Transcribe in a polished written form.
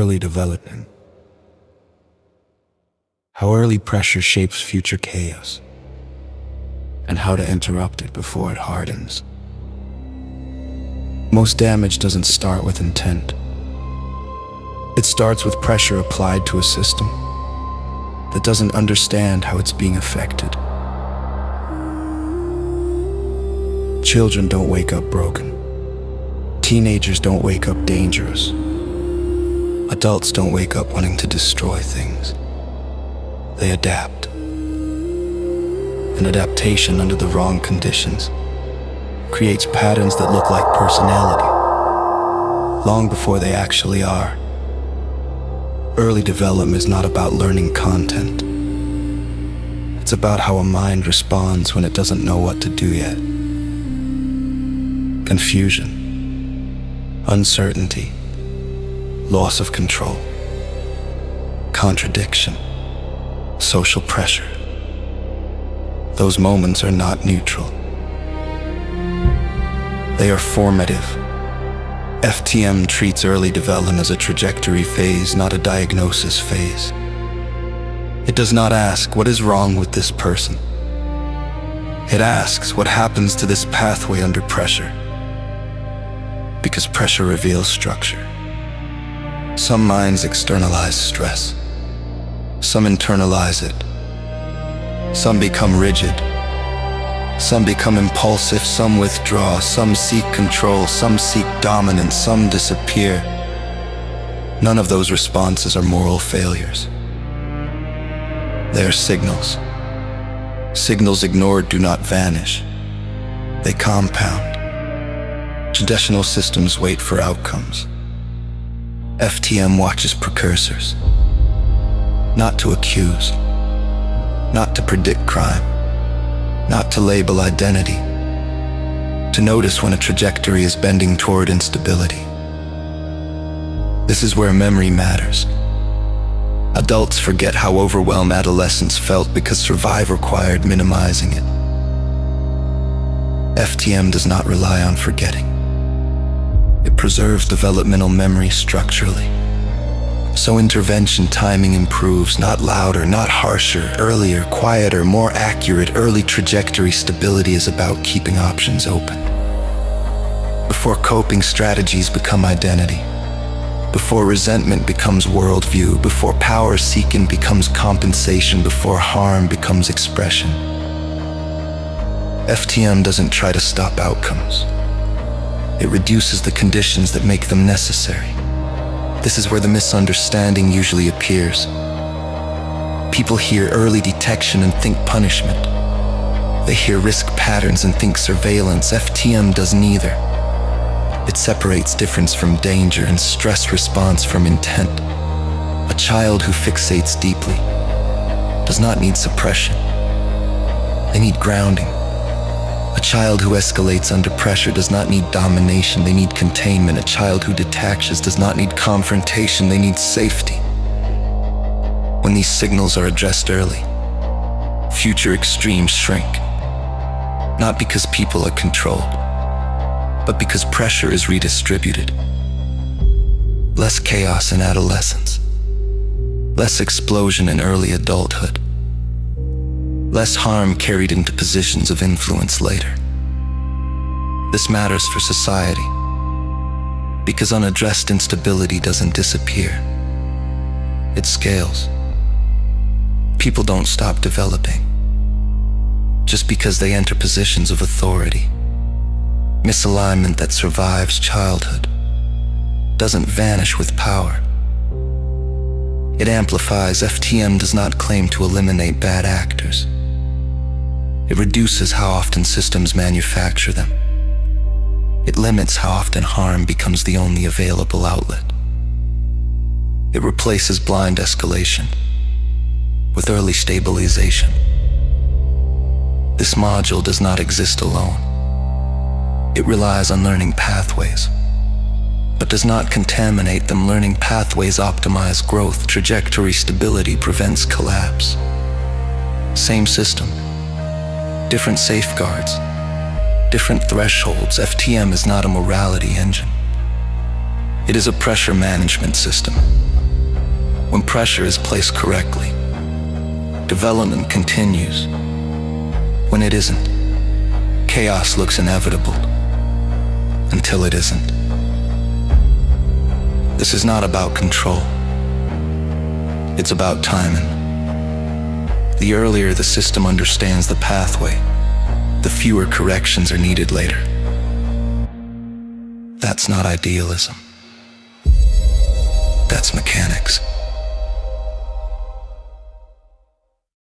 Early development. How early pressure shapes future chaos, and how to interrupt it before it hardens. Most damage doesn't start with intent. It starts with pressure applied to a system that doesn't understand how it's being affected. Children don't wake up broken. Teenagers don't wake up dangerous. Adults don't wake up wanting to destroy things. They adapt. An adaptation under the wrong conditions creates patterns that look like personality, long before they actually are. Early development is not about learning content. It's about how a mind responds when it doesn't know what to do yet. Confusion, uncertainty, loss of control, contradiction, social pressure. Those moments are not neutral. They are formative. FTM treats early development as a trajectory phase, not a diagnosis phase. It does not ask, what is wrong with this person? It asks, what happens to this pathway under pressure? Because pressure reveals structure. Some minds externalize stress. Some internalize it. Some become rigid. Some become impulsive, some withdraw, some seek control, some seek dominance, some disappear. None of those responses are moral failures. They are signals. Signals ignored do not vanish. They compound. Traditional systems wait for outcomes. FTM watches precursors. Not to accuse. Not to predict crime. Not to label identity. To notice when a trajectory is bending toward instability. This is where memory matters. Adults forget how overwhelmed adolescents felt because survive required minimizing it. FTM does not rely on forgetting. It preserves developmental memory structurally. So intervention timing improves, not louder, not harsher, earlier, quieter, more accurate. Early trajectory stability is about keeping options open. Before coping strategies become identity. Before resentment becomes worldview. Before power seeking becomes compensation. Before harm becomes expression. FTM doesn't try to stop outcomes. It reduces the conditions that make them necessary. This is where the misunderstanding usually appears. People hear early detection and think punishment. They hear risk patterns and think surveillance. FTM does neither. It separates difference from danger and stress response from intent. A child who fixates deeply does not need suppression. They need grounding. A child who escalates under pressure does not need domination, they need containment. A child who detaches does not need confrontation, they need safety. When these signals are addressed early, future extremes shrink. Not because people are controlled, but because pressure is redistributed. Less chaos in adolescence, less explosion in early adulthood. Less harm carried into positions of influence later. This matters for society, because unaddressed instability doesn't disappear. It scales. People don't stop developing just because they enter positions of authority. Misalignment that survives childhood doesn't vanish with power. It amplifies. FTM does not claim to eliminate bad actors. It reduces how often systems manufacture them. It limits how often harm becomes the only available outlet. It replaces blind escalation with early stabilization. This module does not exist alone. It relies on learning pathways, but does not contaminate them. Learning pathways optimize growth. Trajectory stability prevents collapse. Same system. Different safeguards, different thresholds. FTM is not a morality engine. It is a pressure management system. When pressure is placed correctly, development continues. When it isn't, chaos looks inevitable until it isn't. This is not about control. It's about timing. The earlier the system understands the pathway, the fewer corrections are needed later. That's not idealism. That's mechanics.